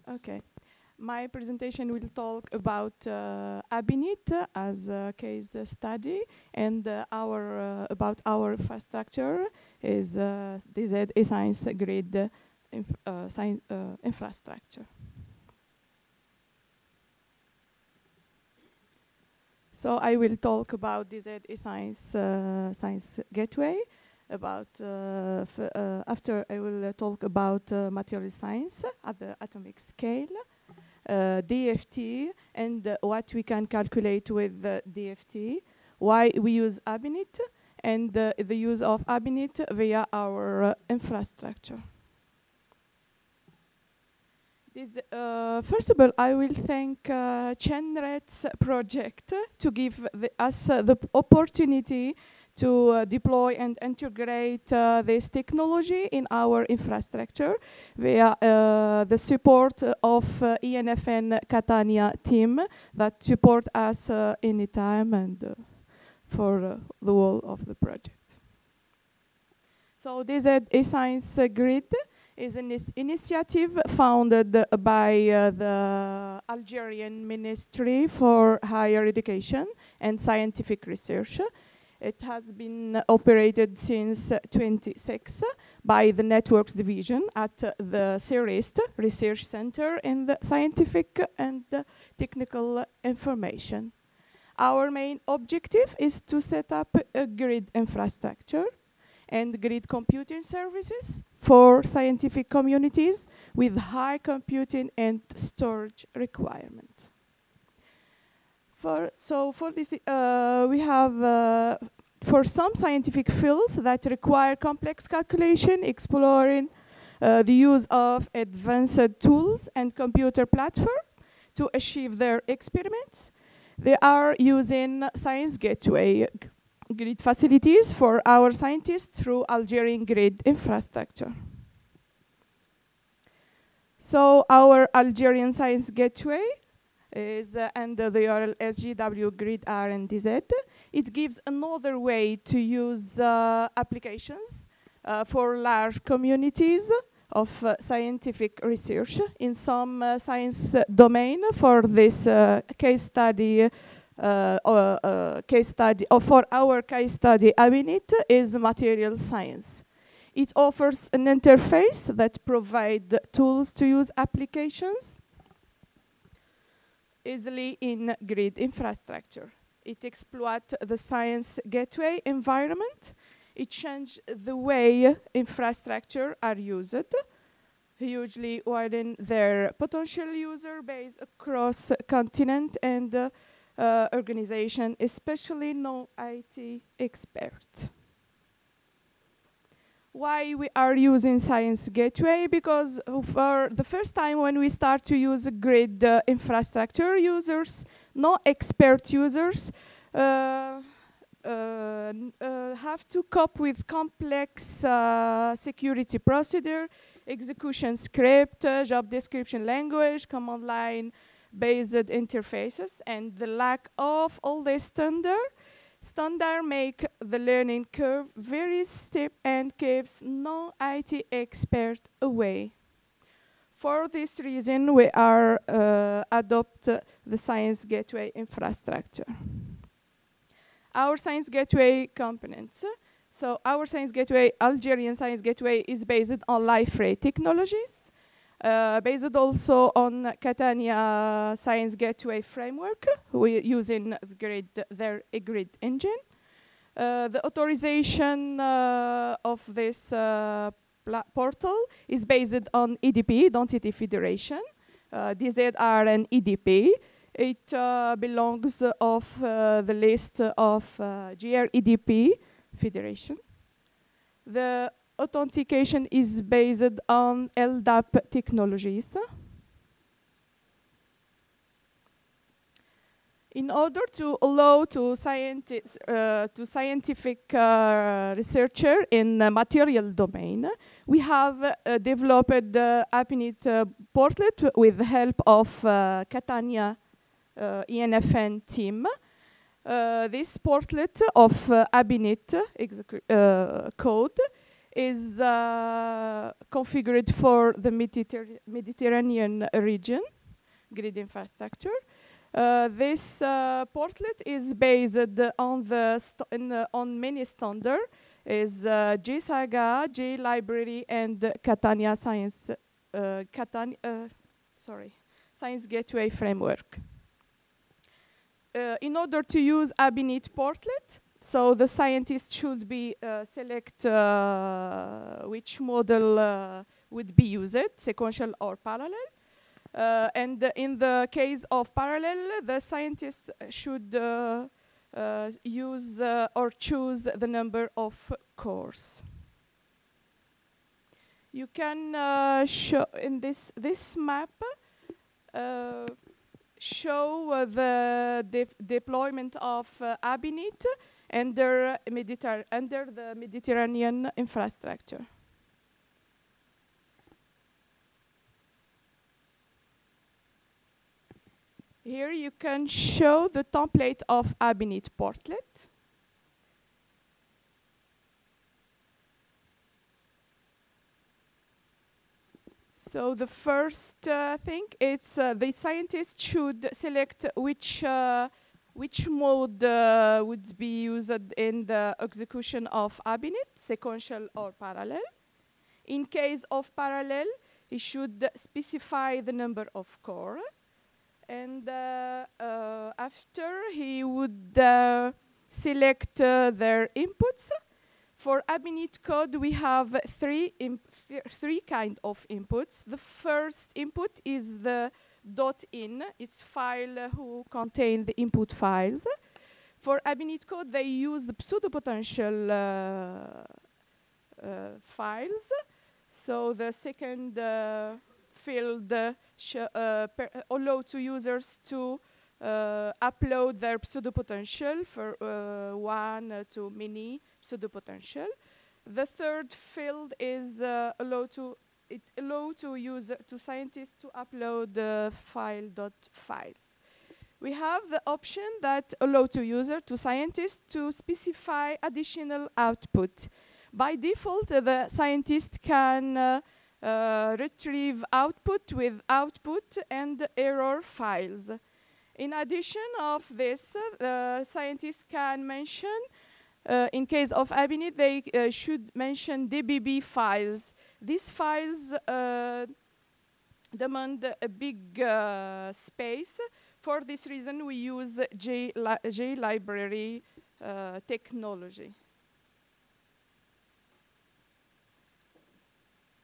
Okay. My presentation will talk about ABINIT as a case study, and about our infrastructure is DZ science grid infrastructure. So I will talk about DZ science gateway. After I will talk about material science at the atomic scale. DFT and what we can calculate with DFT, why we use ABINIT, and the use of ABINIT via our infrastructure. First of all, I will thank Chenret's project to give us the opportunity to deploy and integrate this technology in our infrastructure via the support of ENFN Catania team that support us anytime and for the whole of the project. So this science grid is an initiative founded by the Algerian Ministry for Higher Education and Scientific Research. It has been operated since 2006 by the Networks Division at the CEREST Research Center in the Scientific and Technical Information. Our main objective is to set up a grid infrastructure and grid computing services for scientific communities with high computing and storage requirements. For this, we have for some scientific fields that require complex calculation, exploring the use of advanced tools and computer platform to achieve their experiments. They are using Science Gateway grid facilities for our scientists through Algerian grid infrastructure. So our Algerian Science Gateway is under the URL SGW grid RNDZ. It gives another way to use applications for large communities of scientific research in some science domain. For this case study, for our case study, ABINIT is material science. It offers an interface that provides tools to use applications easily in grid infrastructure. It exploits the Science Gateway environment. It changes the way infrastructure are used, hugely widen their potential user base across continent and organization, especially non-IT experts. Why we are using Science Gateway? Because for the first time when we start to use grid infrastructure, users, no expert users, have to cope with complex security procedure, execution script, job description language, command line based interfaces, and the lack of all this standard make the learning curve very steep and keeps non-IT expert away. For this reason, we are adopt the Science Gateway infrastructure. Our Science Gateway components. So our Science Gateway, Algerian Science Gateway, is based on life ray technologies, based also on Catania Science Gateway framework. We're using their grid engine. The authorization of this portal is based on EDP, Identity Federation. These are an EDP. It belongs of the list of GREDP Federation. The authentication is based on LDAP technologies. In order to allow to scientific researcher in the material domain, we have developed the ABINIT portlet with the help of Catania ENFN team. This portlet of ABINIT code is configured for the Mediterranean region grid infrastructure. This portlet is based on on many standards, is JSAGA, J Library, and Catania Science Science Gateway Framework. In order to use ABINIT portlet, so the scientist should be select which model would be used, sequential or parallel. And in the case of parallel, the scientist should use or choose the number of cores. You can show in this map show the deployment of ABINIT under the Mediterranean infrastructure. Here you can show the template of ABINIT portlet. So the first thing, it's the scientist should select which mode would be used in the execution of ABINIT, sequential or parallel. In case of parallel, he should specify the number of core. And after, he would select their inputs. For ABINIT code, we have three kind of inputs. The first input is the .in. It's file who contain the input files. For ABINIT code, they use the pseudopotential files. So the second field allow to users to upload their pseudopotential for one to many pseudopotential. The third field is allow to scientists to upload the files. We have the option that allow to scientists to specify additional output. By default, the scientist can retrieve output with output and error files. In addition of this, scientists can mention, in case of ABINIT, they should mention DBB files. These files demand a big space. For this reason, we use J library technology.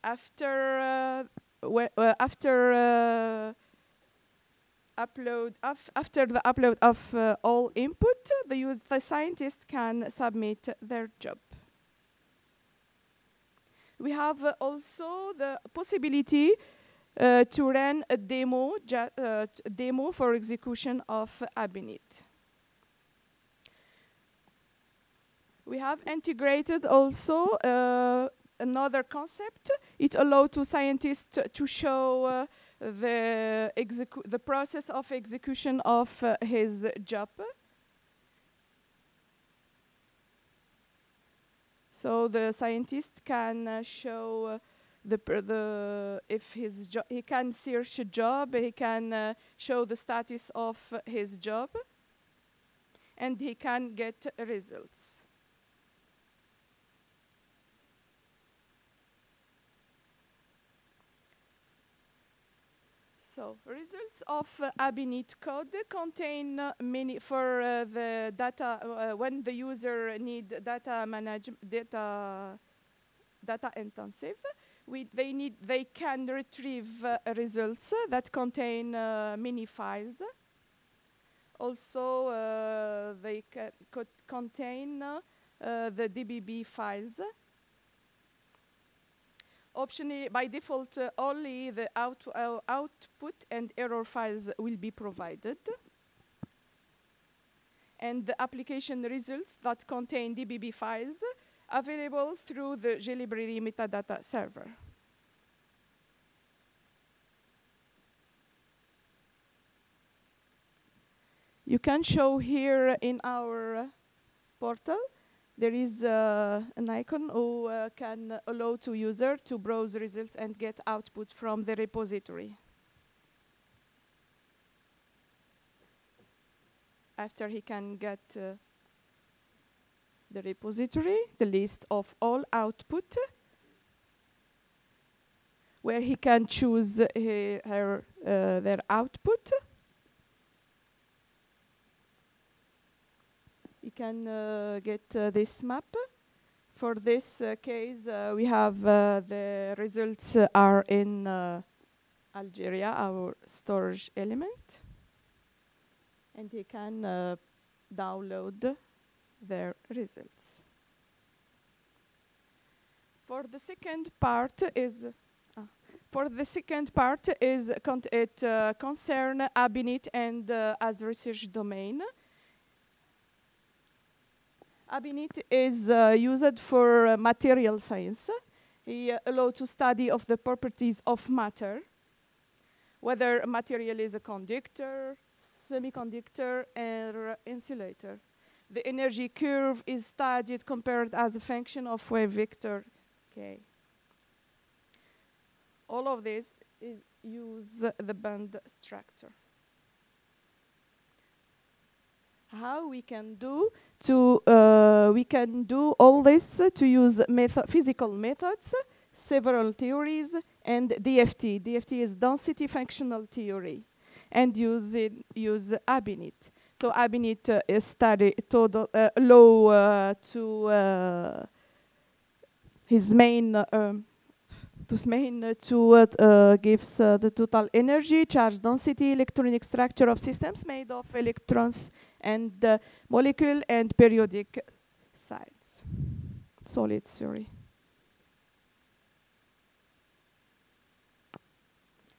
After the upload of all input, the scientist can submit their job. We have also the possibility to run a demo for execution of ABINIT. We have integrated also another concept. It allows to scientists to show the process of execution of his job. So the scientist can show if his job, he can search a job, he can show the status of his job, and he can get results. So results of ABINIT code contain many for the data when the user need data intensive. They can retrieve results that contain many files. Also, they could contain the DBB files. Optionally, by default, only the output and error files will be provided. And the application results that contain DBB files available through the JLibrary metadata server. You can show here in our portal There is an icon who can allow to user to browse results and get output from the repository. After he can get the repository, the list of all output, where he can choose their output. You can get this map. For this case, we have the results are in Algeria, our storage element. And he can download their results. For the second part is concern ABINIT and as research domain. ABINIT is used for material science. He allows to study of the properties of matter, whether a material is a conductor, semiconductor, or insulator. The energy curve is studied compared as a function of wave vector k. All of this use the band structure. How we can do all this to use physical methods, several theories, and DFT. DFT is density functional theory, and use ABINIT. So ABINIT is study total law to his main gives the total energy, charge density, electronic structure of systems made of electrons and molecule and periodic solids, sorry.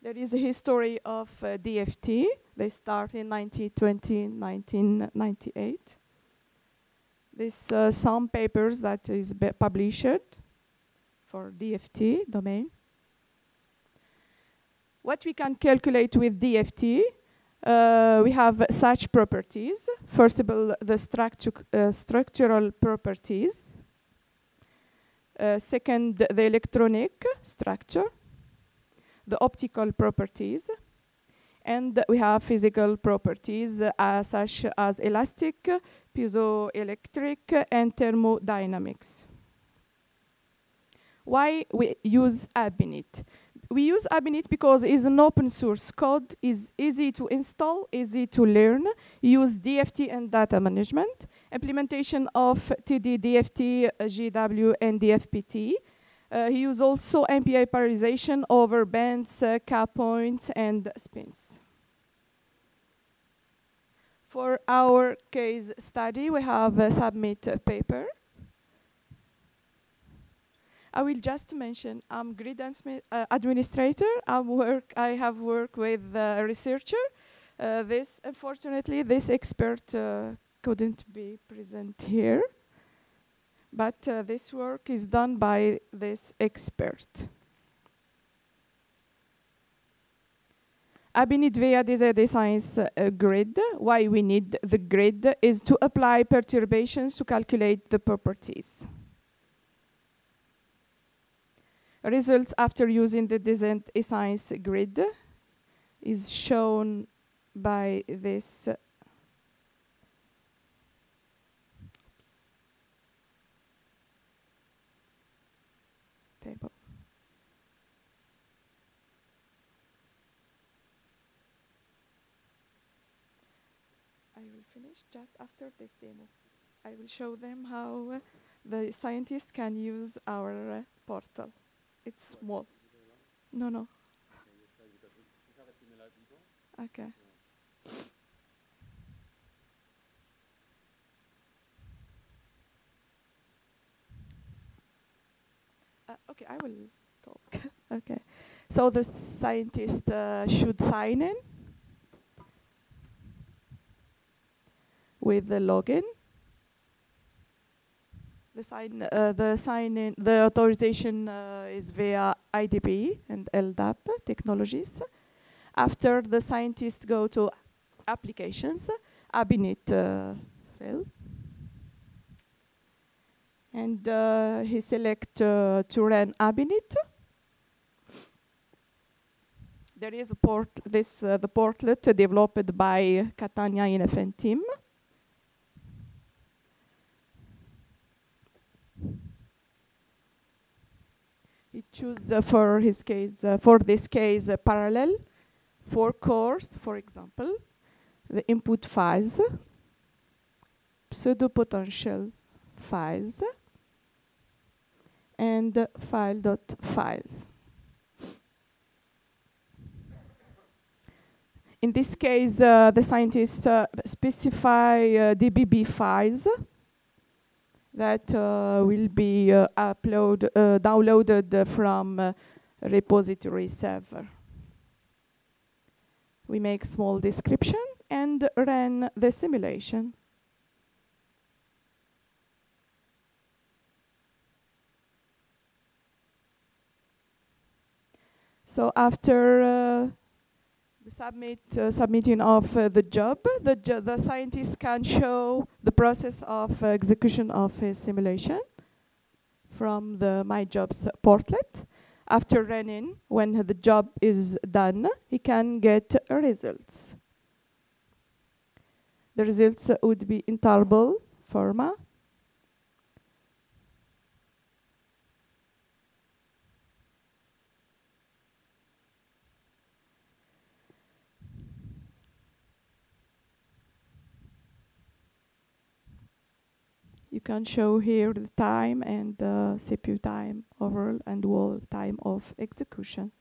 There is a history of DFT. They start in 1998. This some papers that is published for DFT domain. What we can calculate with DFT, we have such properties. First of all, the structural properties. Second, the electronic structure. The optical properties. And we have physical properties such as elastic, piezoelectric, and thermodynamics. Why we use ABINIT? We use ABINIT because it's an open source code, is easy to install, easy to learn, use DFT and data management, implementation of TD, DFT, GW, and DFPT. He uses also MPI polarization over bands, cap points, and spins. For our case study, we have a submit paper. I will just mention I'm grid administrator. I have worked with a researcher. Unfortunately, this expert couldn't be present here. But this work is done by this expert. ABINIT via DZD science grid. Why we need the grid is to apply perturbations to calculate the properties. Results after using the DZD science grid is shown by this table. I will finish just after this demo. I will show them how the scientists can use our portal. It's small. No. Okay. Okay, I will talk. Okay. So the scientist should sign in with the login. The authorization is via IDP and LDAP technologies. After the scientists go to applications, ABINIT fill. And he select to run ABINIT. There is a the portlet developed by Catania INFN team. He choose for his case, for this case, parallel 4 cores, for example, the input files, pseudo-potential files, and file.files. In this case, the scientists specify DBB files that will be downloaded from repository server. We make small description and run the simulation. So after the submitting of the job, the scientist can show the process of execution of his simulation from the My Jobs portlet. After running, when the job is done, he can get results. The results would be in table format. You can show here the time and the CPU time overall and whole time of execution.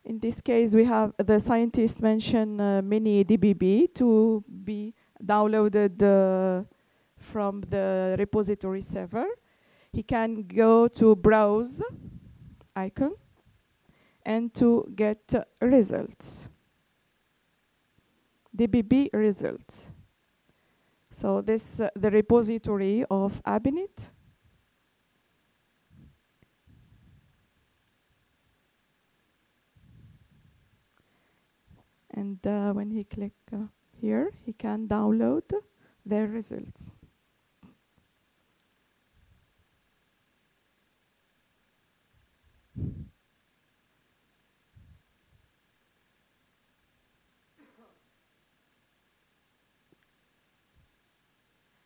In this case, we have the scientist mention mini DBB to be downloaded from the repository server. He can go to browse icon and to get results, DBB results. So this the repository of ABINIT. And when he click here, he can download their results.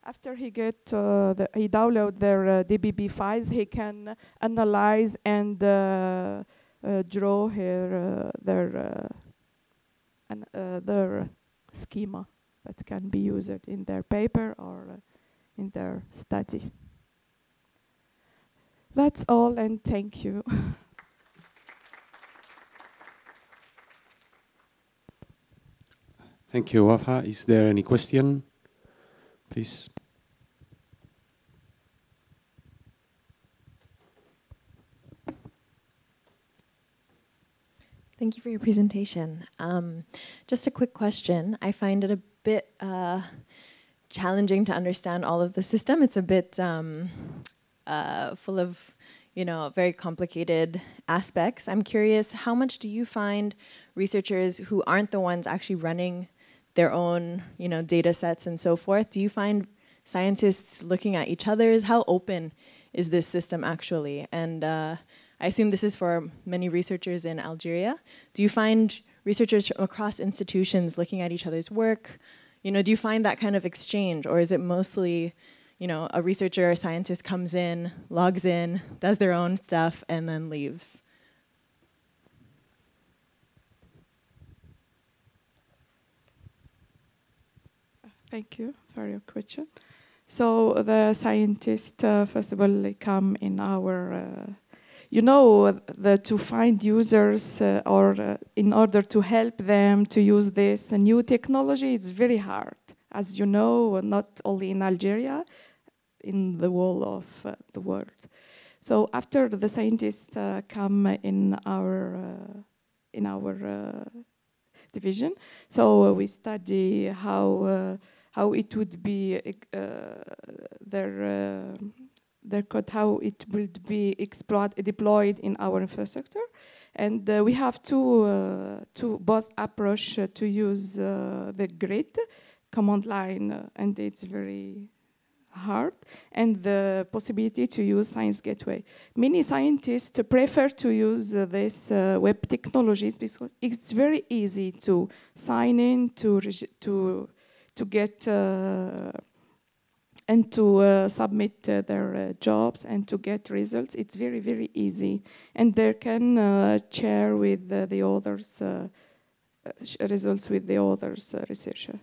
After he download their DBB files, he can analyze and draw here their schema that can be used in their paper or in their study. That's all, and thank you. Thank you, Ouafa. Is there any question? Please. Thank you for your presentation. Just a quick question. I find it a bit challenging to understand all of the system. It's a bit full of, very complicated aspects. I'm curious, how much do you find researchers who aren't the ones actually running their own, data sets and so forth, do you find scientists looking at each other's? How open is this system actually? And I assume this is for many researchers in Algeria. Do you find researchers from across institutions looking at each other's work? Do you find that kind of exchange, or is it mostly, a researcher or scientist comes in, logs in, does their own stuff, and then leaves? Thank you for your question. So the scientists, first of all, they come in our, to find users or in order to help them to use this new technology, it's very hard. As you know, not only in Algeria, in the whole of the world. So after the scientists come in our division, so we study how it would be their code, how it will be deployed in our infrastructure. And we have two both approach to use the grid command line, and it's very hard, and the possibility to use Science Gateway. Many scientists prefer to use this web technologies because it's very easy to sign in, to get and to submit their jobs and to get results. It's very, very easy. And they can share with the others results with the others researcher.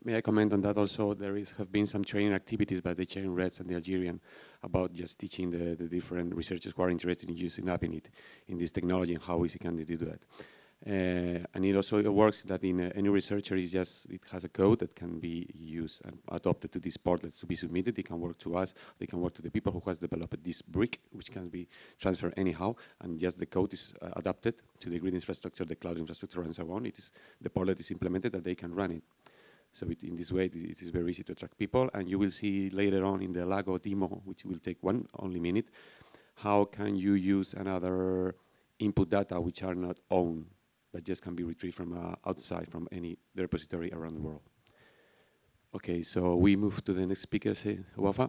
May I comment on that also? There have been some training activities by the Chain Reds and the Algerian about just teaching the different researchers who are interested in using ABINIT in this technology and how easy can they do that. And it also works that in any researcher it has a code that can be used and adopted to these portals to be submitted. They can work to us, they can work to the people who has developed this brick, which can be transferred anyhow, and just the code is adapted to the grid infrastructure, the cloud infrastructure, and so on. The portal is implemented that they can run it. So in this way, it is very easy to attract people, and you will see later on in the Lago demo, which will take only minute, how can you use another input data which are not owned, that just can be retrieved from outside, from the repository around the world. Okay, so we move to the next speaker, Ouafa.